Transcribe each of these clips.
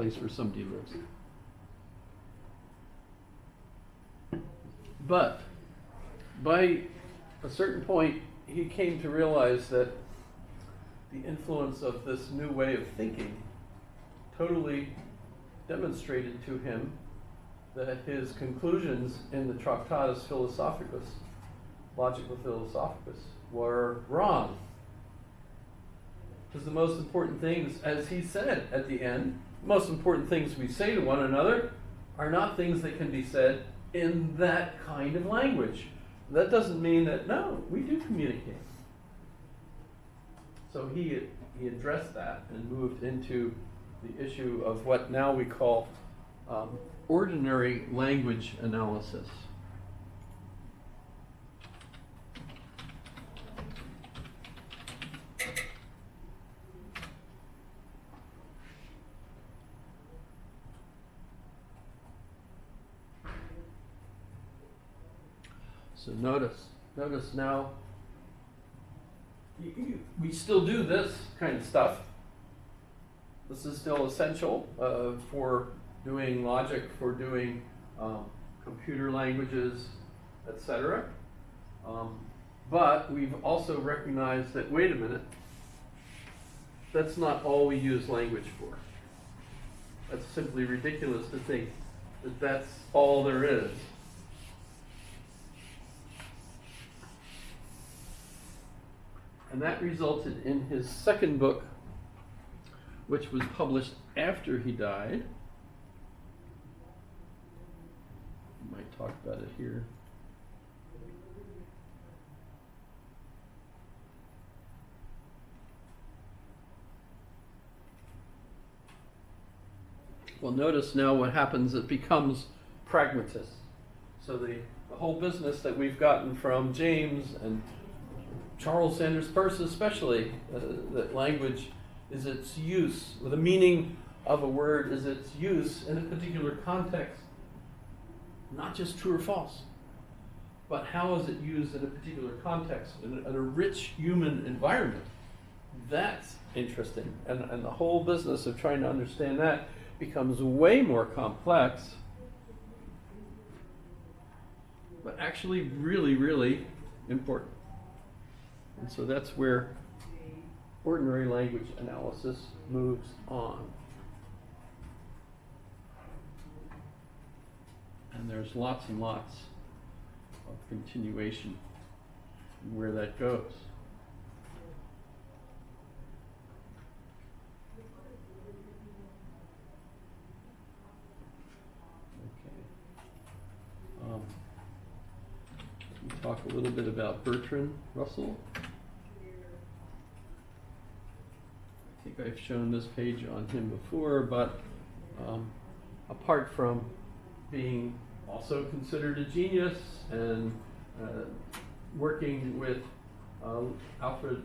place where somebody lives. But by a certain point, he came to realize that the influence of this new way of thinking totally demonstrated to him that his conclusions in the Tractatus Philosophicus, Logica Philosophicus, were wrong. Because the most important things, as he said at the end, the most important things we say to one another are not things that can be said in that kind of language. That doesn't mean that, no, we do communicate. So he addressed that and moved into the issue of what now we call ordinary language analysis. So notice now, we still do this kind of stuff. This is still essential for doing logic, for doing computer languages, etc. But we've also recognized that, wait a minute, that's not all we use language for. That's simply ridiculous to think that that's all there is. And that resulted in his second book, which was published after he died. I might talk about it here. Well, notice now what happens, it becomes pragmatist. So the whole business that we've gotten from James and Charles Sanders Peirce especially, that language is its use, the meaning of a word is its use in a particular context, not just true or false, but how is it used in a particular context, in a rich human environment. That's interesting, and the whole business of trying to understand that becomes way more complex, but actually really, really important. And so that's where ordinary language analysis moves on. And there's lots and lots of continuation in where that goes. Okay. Let me talk a little bit about Bertrand Russell. I think I've shown this page on him before, but apart from being also considered a genius and working with Alfred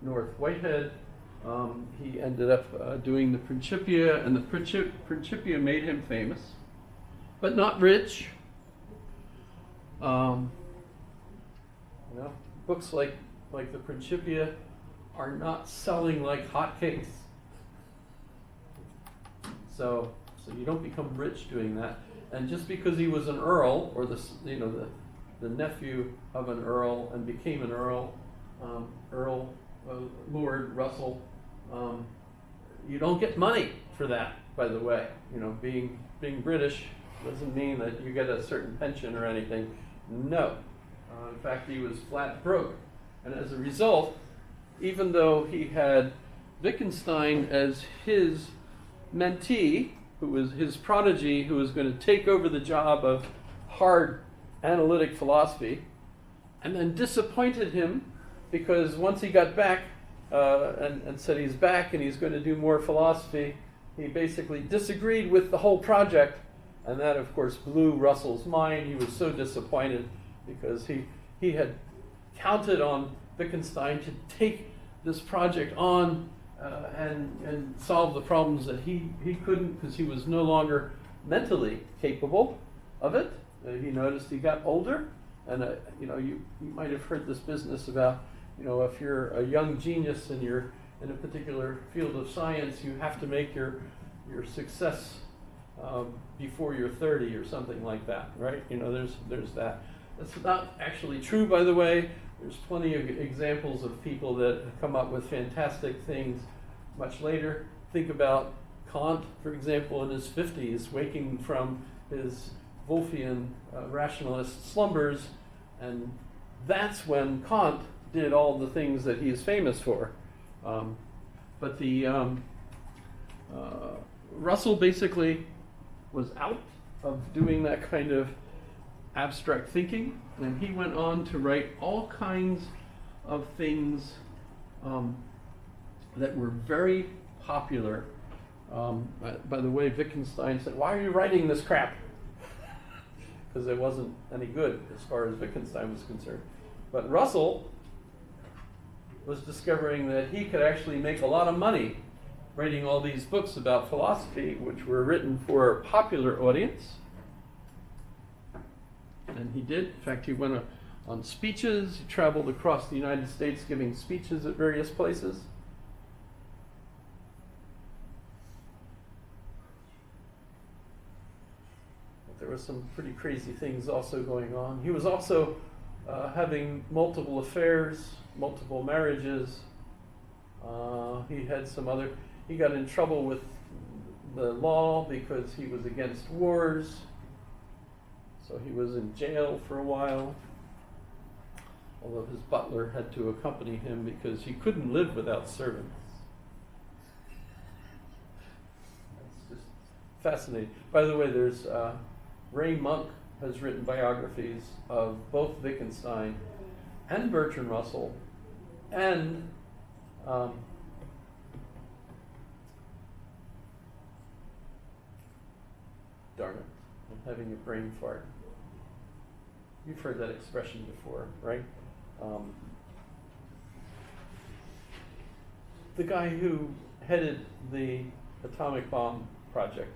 North Whitehead, he ended up doing the Principia, and the Principia made him famous, but not rich. Books like the Principia are not selling like hotcakes. So you don't become rich doing that. And just because he was an earl, or the nephew of an earl, and became an earl, Lord Russell, you don't get money for that. By the way, being British doesn't mean that you get a certain pension or anything. No, in fact, he was flat broke, and as a result, even though he had Wittgenstein as his mentee, who was his prodigy, who was going to take over the job of hard analytic philosophy, and then disappointed him because once he got back and said he's back and he's going to do more philosophy, he basically disagreed with the whole project, and that of course blew Russell's mind. He was so disappointed because he had counted on Wittgenstein to take this project on and solve the problems that he couldn't, because he was no longer mentally capable of it. He noticed he got older, and you might have heard this business about, if you're a young genius and you're in a particular field of science, you have to make your your success before you're 30 or something like that, right? You know, there's that. That's not actually true, by the way. There's plenty of examples of people that come up with fantastic things much later. Think about Kant, for example, in his 50s, waking from his Wolffian rationalist slumbers, and that's when Kant did all the things that he's famous for. But Russell basically was out of doing that kind of abstract thinking, and he went on to write all kinds of things that were very popular. By the way, Wittgenstein said, "Why are you writing this crap?" Because it wasn't any good as far as Wittgenstein was concerned. But Russell was discovering that he could actually make a lot of money writing all these books about philosophy, which were written for a popular audience. And he did. In fact, he went on speeches. He traveled across the United States giving speeches at various places. But there were some pretty crazy things also going on. He was also having multiple affairs, multiple marriages. He had some other... He got in trouble with the law because he was against wars. So he was in jail for a while, although his butler had to accompany him because he couldn't live without servants. That's just fascinating. By the way, there's Ray Monk has written biographies of both Wittgenstein and Bertrand Russell, and darn it, I'm having a brain fart. You've heard that expression before, right? The guy who headed the atomic bomb project.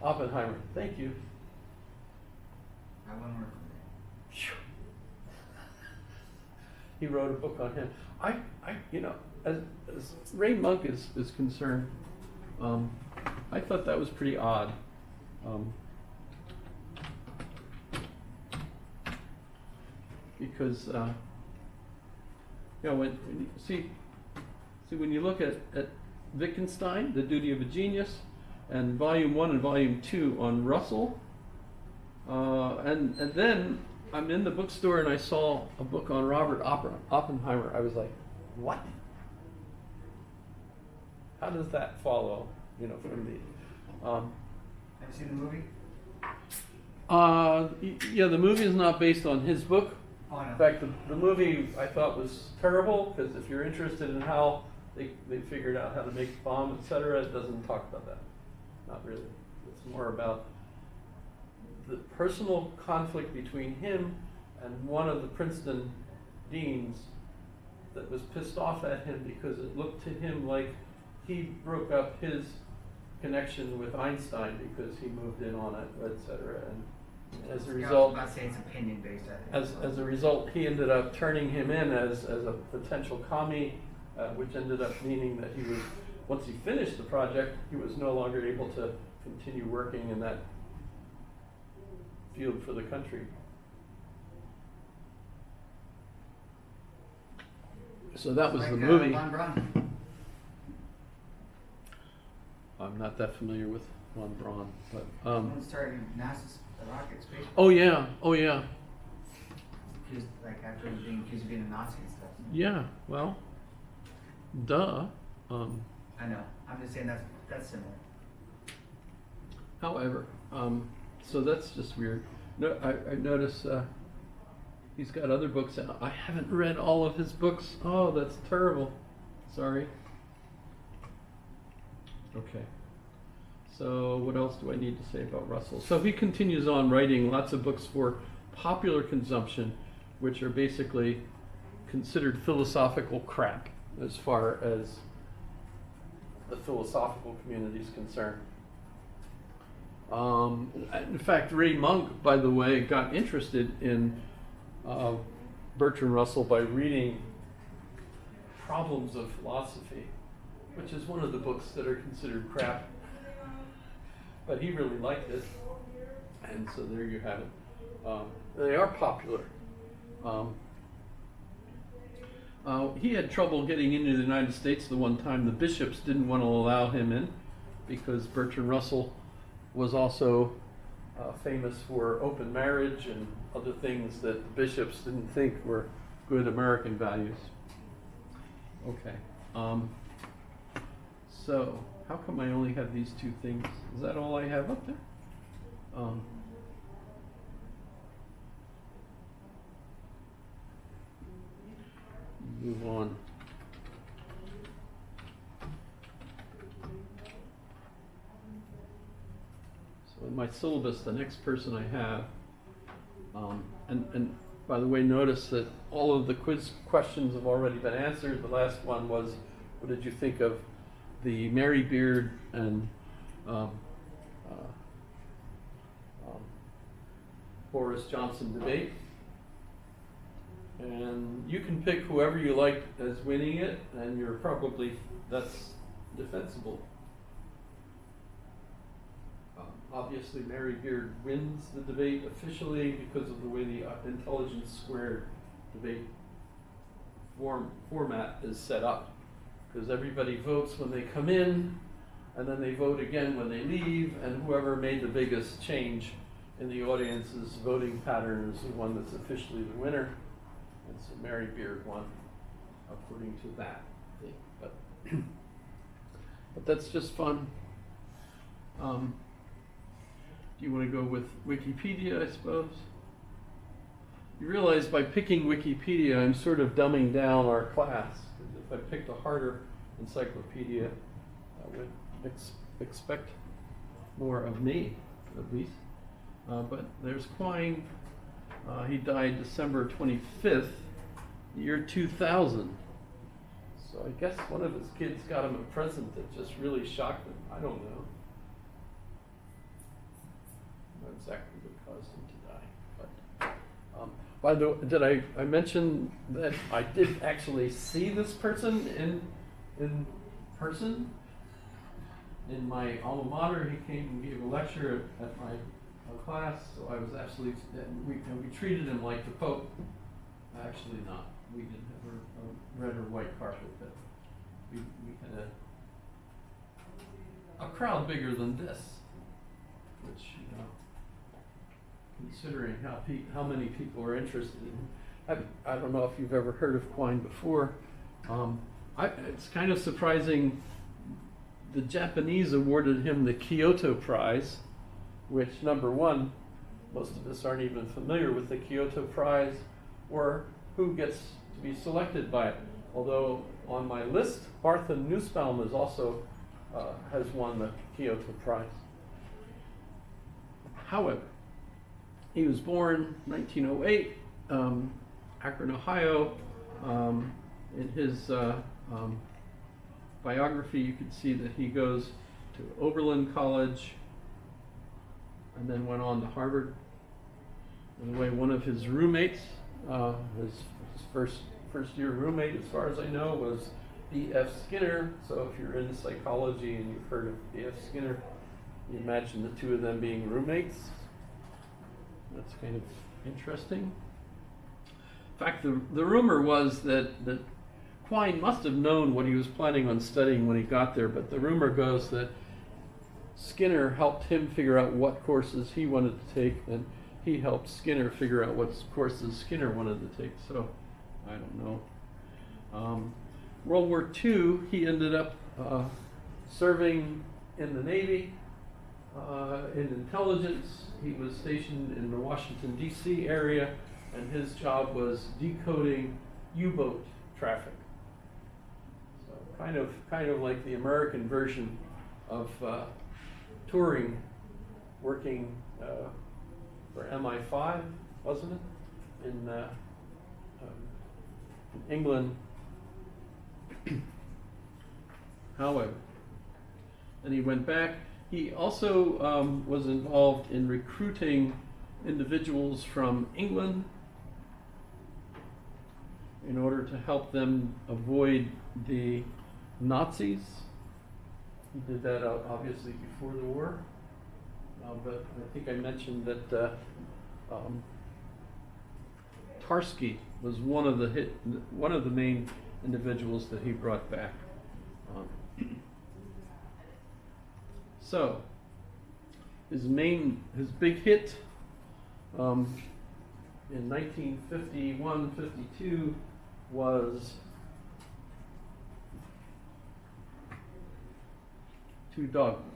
Oppenheimer. Thank you. I won't work with He wrote a book on him. As Ray Monk is concerned, I thought that was pretty odd. Because when you see when you look at Wittgenstein, The Duty of a Genius, and Volume 1 and Volume 2 on Russell, and then I'm in the bookstore and I saw a book on Robert Oppenheimer. I was like, what? How does that follow? From the Have you seen the movie? Yeah, the movie is not based on his book. Oh, no. In fact, the movie I thought was terrible, because if you're interested in how they figured out how to make a bomb, etc., it doesn't talk about that. Not really. It's more about the personal conflict between him and one of the Princeton deans that was pissed off at him because it looked to him like he broke up his connection with Einstein because he moved in on it, etc. And as a result, I was about to say it's opinion based. as a result, he ended up turning him in as a potential commie, which ended up meaning that he was, once he finished the project, he was no longer able to continue working in that field for the country. So that was like, the movie. Von Braun. I'm not that familiar with von Braun, but Someone started NASA's rocket space. oh yeah, Accused, like after being accused of being a Nazi and stuff. yeah. Well, duh. I know. I'm just saying that's similar. However, so that's just weird. No, I notice he's got other books out. I haven't read all of his books. Oh, that's terrible. Sorry. Okay. So what else do I need to say about Russell? So he continues on writing lots of books for popular consumption, which are basically considered philosophical crap as far as the philosophical community is concerned. In fact, Ray Monk, by the way, got interested in Bertrand Russell by reading Problems of Philosophy, which is one of the books that are considered crap but he really liked it, and so there you have it. They are popular. He had trouble getting into the United States the one time. The bishops didn't want to allow him in because Bertrand Russell was also famous for open marriage and other things that the bishops didn't think were good American values. Okay. So, how come I only have these two things? Is that all I have up there? Move on. So in my syllabus, the next person I have, and by the way, notice that all of the quiz questions have already been answered. The last one was, what did you think of the Mary Beard and Boris Johnson debate? And you can pick whoever you like as winning it, and you're probably, that's defensible. Obviously, Mary Beard wins the debate officially because of the way the Intelligence Squared debate format is set up. Because everybody votes when they come in, and then they vote again when they leave, and whoever made the biggest change in the audience's voting pattern is the one that's officially the winner. And so Mary Beard won, according to that thing. But that's just fun. Do you want to go with Wikipedia, I suppose? You realize by picking Wikipedia, I'm sort of dumbing down our class. Because if I picked a harder encyclopedia, I would expect more of me, at least. But there's Quine. He died December 25th, year 2000. So I guess one of his kids got him a present that just really shocked him. I don't know. Not exactly what caused him to die. But by the way, did I mention that I did actually see this person in person? In my alma mater, he came and gave a lecture at my class, so I was absolutely, and we treated him like the Pope. Actually not. We didn't have a red or white carpet, but we had a crowd bigger than this, which, you know, considering how many people are interested in. I don't know if you've ever heard of Quine before. It's kind of surprising. The Japanese awarded him the Kyoto Prize, which, number one, most of us aren't even familiar with the Kyoto Prize or who gets to be selected by it. Although on my list, Martha Nussbaum is also has won the Kyoto Prize. However, he was born 1908, Akron, Ohio. In his biography, you can see that he goes to Oberlin College and then went on to Harvard. By the way, one of his roommates, his first year roommate, as far as I know, was B.F. Skinner. So if you're in psychology and you've heard of B.F. Skinner, you imagine the two of them being roommates. That's kind of interesting. In fact, the rumor was that Quine must have known what he was planning on studying when he got there, but the rumor goes that Skinner helped him figure out what courses he wanted to take, and he helped Skinner figure out what courses Skinner wanted to take. So, I don't know. World War II, he ended up serving in the Navy, in intelligence. He was stationed in the Washington, D.C. area, and his job was decoding U-boat traffic. So kind of like the American version of Turing, working for MI5, wasn't it, in England. However, then he went back. He also was involved in recruiting individuals from England in order to help them avoid the Nazis. He did that obviously before the war. but I think I mentioned that Tarski was one of the main individuals that he brought back. So his big hit in 1951-52 was Two Dogmas.